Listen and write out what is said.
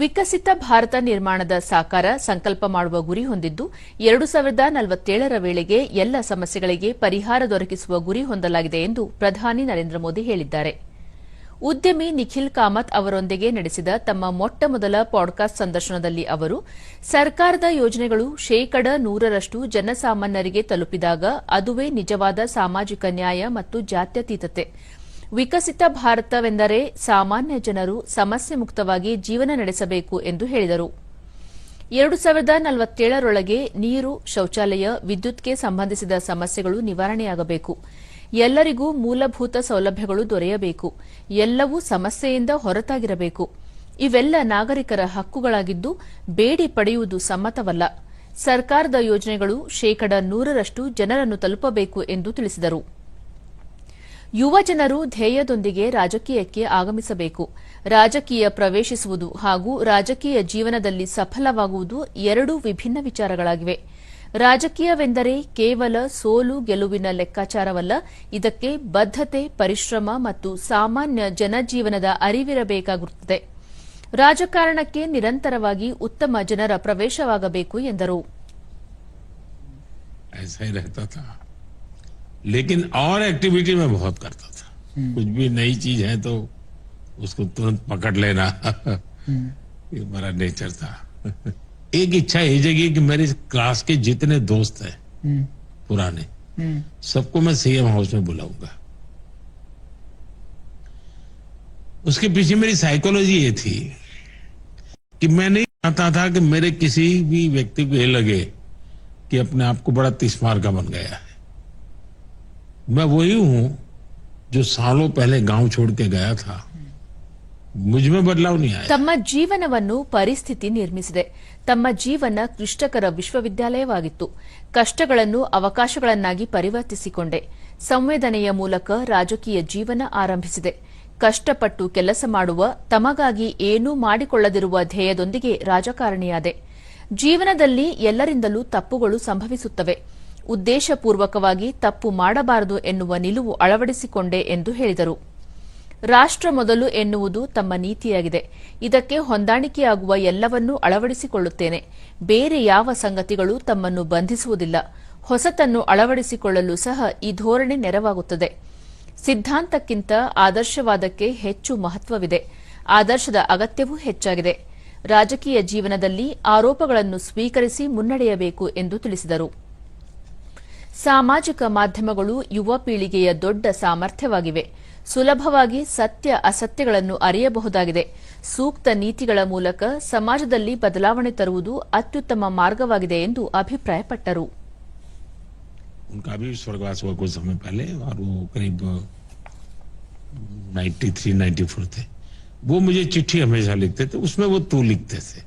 ವಿಕಸಿತ ಭಾರತ ನಿರ್ಮಾಣದ ಸಾಕಾರ ಸಂಕಲ್ಪ ಮಾಡುವ ಗುರಿ ಹೊಂದಿದ್ದು 2047ರ ವೇಳೆಗೆ ಎಲ್ಲ ಸಮಸ್ಯೆಗಳಿಗೆ ಪರಿಹಾರ ದೊರಕಿಸುವ ಗುರಿ ಹೊಂದಲಾಗಿದೆ ಎಂದು ಪ್ರಧಾನಿ ನರೇಂದ್ರ ಮೋದಿ ಹೇಳಿದ್ದಾರೆ. ಉದ್ಯಮಿ ನಿಖಿಲ್ ಕಾಮತ್ ಅವರೊಂದಿಗೆ ನಡೆಸಿದ ತಮ್ಮ ಮೊಟ್ಟಮೊದಲ ಪಾಡ್ಕಾಸ್ಟ್ ಸಂದರ್ಶನದಲ್ಲಿ ಅವರು ಸರ್ಕಾರದ ಯೋಜನೆಗಳು 100% ಜನಸಾಮಾನ್ಯರಿಗೆ ತಲುಪಿದಾಗ ಅದುವೇ ನಿಜವಾದ ಸಾಮಾಜಿಕ ನ್ಯಾಯ ಮತ್ತು ಜಾತ್ಯತೀತತೆ. ವಿಕಸಿತ ಭಾರತವೆಂದರೆ ಸಾಮಾನ್ಯ ಜನರು ಸಮಸ್ಯೆ ಮುಕ್ತವಾಗಿ ಜೀವನ ನಡೆಸಬೇಕು ಎಂದು ಹೇಳಿದರು. 2047ರೊಳಗೆ ನೀರು, ಶೌಚಾಲಯ, ವಿದ್ಯುತ್ಗೆ ಸಂಬಂಧಿಸಿದ ಸಮಸ್ಯೆಗಳು ನಿವಾರಣೆಯಾಗಬೇಕು. ಎಲ್ಲರಿಗೂ ಮೂಲಭೂತ ಸೌಲಭ್ಯಗಳು ದೊರೆಯಬೇಕು. ಎಲ್ಲವೂ ಸಮಸ್ಯೆಯಿಂದ ಹೊರತಾಗಿರಬೇಕು. ಇವೆಲ್ಲ ನಾಗರಿಕರ ಹಕ್ಕುಗಳಾಗಿದ್ದು ಬೇಡಿ ಪಡೆಯುವುದು ಸಮ್ಮತವಲ್ಲ. ಸರ್ಕಾರದ ಯೋಜನೆಗಳು 100% ಜನರನ್ನು ತಲುಪಬೇಕು ಎಂದು ತಿಳಿಸಿದರು. ಯುವ ಜನರು ಧ್ಯೇಯದೊಂದಿಗೆ ರಾಜಕೀಯಕ್ಕೆ ಆಗಮಿಸಬೇಕು. ರಾಜಕೀಯ ಪ್ರವೇಶಿಸುವುದು ಹಾಗೂ ರಾಜಕೀಯ ಜೀವನದಲ್ಲಿ ಸಫಲವಾಗುವುದು ಎರಡೂ ವಿಭಿನ್ನ ವಿಚಾರಗಳಾಗಿವೆ. ರಾಜಕೀಯವೆಂದರೆ ಕೇವಲ ಸೋಲು ಗೆಲುವಿನ ಲೆಕ್ಕಾಚಾರವಲ್ಲ. ಇದಕ್ಕೆ ಬದ್ಧತೆ, ಪರಿಶ್ರಮ ಮತ್ತು ಸಾಮಾನ್ಯ ಜನಜೀವನದ ಅರಿವಿರಬೇಕಾಗುತ್ತದೆ. ರಾಜಕಾರಣಕ್ಕೆ ನಿರಂತರವಾಗಿ ಉತ್ತಮ ಜನರ ಪ್ರವೇಶವಾಗಬೇಕು ಎಂದರು. लेकिन और एक्टिविटी मैं बहुत करता था. कुछ भी नई चीज है तो उसको तुरंत पकड़ लेना ये मेरा नेचर था. एक इच्छा ये जगी कि मेरे क्लास के जितने दोस्त हैं पुराने, सबको मैं सीएम हाउस में बुलाऊंगा. उसके पीछे मेरी साइकोलॉजी ये थी कि मैं नहीं चाहता था कि मेरे किसी भी व्यक्ति को ये लगे कि अपने आप को बड़ा तिस्मार का बन गया है. मैं वही हूं जो सालों पहले गांव छोड़ के गया था. मुझ में बदलाव नहीं आया. ತಮ್ಮ ಜೀವನವನ್ನು ಪರಿಸ್ಥಿತಿ ನಿರ್ಮಿಸಿದೆ. ತಮ್ಮ ಜೀವನ ಕ್ಲಿಷ್ಟಕರ ವಿಶ್ವವಿದ್ಯಾಲಯವಾಗಿತ್ತು. ಕಷ್ಟಗಳನ್ನು ಅವಕಾಶಗಳನ್ನಾಗಿ ಪರಿವರ್ತಿಸಿಕೊಂಡೆ. ಸಂವೇದನೆಯ ಮೂಲಕ ರಾಜಕೀಯ ಜೀವನ ಆರಂಭಿಸಿದೆ. ಕಷ್ಟಪಟ್ಟು ಕೆಲಸ ಮಾಡುವ, ತಮಗಾಗಿ ಏನೂ ಮಾಡಿಕೊಳ್ಳದಿರುವ ಧ್ಯೇಯದೊಂದಿಗೆ ರಾಜಕಾರಣಿಯಾದೆ. ಜೀವನದಲ್ಲಿ ಎಲ್ಲರಿಂದಲೂ ತಪ್ಪುಗಳು ಸಂಭವಿಸುತ್ತವೆ. ಉದ್ದೇಶಪೂರ್ವಕವಾಗಿ ತಪ್ಪು ಮಾಡಬಾರದು ಎನ್ನುವ ನಿಲುವು ಅಳವಡಿಸಿಕೊಂಡೆ ಎಂದು ಹೇಳಿದರು. ರಾಷ್ಟ್ರ ಮೊದಲು ಎನ್ನುವುದು ತಮ್ಮ ನೀತಿಯಾಗಿದೆ. ಇದಕ್ಕೆ ಹೊಂದಾಣಿಕೆಯಾಗುವ ಎಲ್ಲವನ್ನೂ ಅಳವಡಿಸಿಕೊಳ್ಳುತ್ತೇನೆ. ಬೇರೆ ಯಾವ ಸಂಗತಿಗಳು ತಮ್ಮನ್ನು ಬಂಧಿಸುವುದಿಲ್ಲ. ಹೊಸತನ್ನು ಅಳವಡಿಸಿಕೊಳ್ಳಲು ಸಹ ಈ ಧೋರಣೆ ನೆರವಾಗುತ್ತದೆ. ಸಿದ್ಧಾಂತಕ್ಕಿಂತ ಆದರ್ಶವಾದಕ್ಕೆ ಹೆಚ್ಚು ಮಹತ್ವವಿದೆ. ಆದರ್ಶದ ಅಗತ್ಯವೂ ಹೆಚ್ಚಾಗಿದೆ. ರಾಜಕೀಯ ಜೀವನದಲ್ಲಿ ಆರೋಪಗಳನ್ನು ಸ್ವೀಕರಿಸಿ ಮುನ್ನಡೆಯಬೇಕು ಎಂದು ತಿಳಿಸಿದರು. ಸಾಮಾಜಿಕ ಮಾಧ್ಯಮಗಳು ಯುವ ಪೀಳಿಗೆಯ ದೊಡ್ಡ ಸಾಮರ್ಥ್ಯವಾಗಿವೆ. ಸುಲಭವಾಗಿ ಸತ್ಯ ಅಸತ್ಯಗಳನ್ನು ಅರಿಯಬಹುದಾಗಿದೆ. ಸೂಕ್ತ ನೀತಿಗಳ ಮೂಲಕ ಸಮಾಜದಲ್ಲಿ ಬದಲಾವಣೆ ತರುವುದು ಅತ್ಯುತ್ತಮ ಮಾರ್ಗವಾಗಿದೆ ಎಂದು ಅಭಿಪ್ರಾಯಪಟ್ಟರು. उनका भी स्वर्गवास हुआ कुछ समय पहले और वो करीब 93-94 थे. वो मुझे चिट्ठी हमेशा लिखते थे. उसमें वो तू लिखते थे.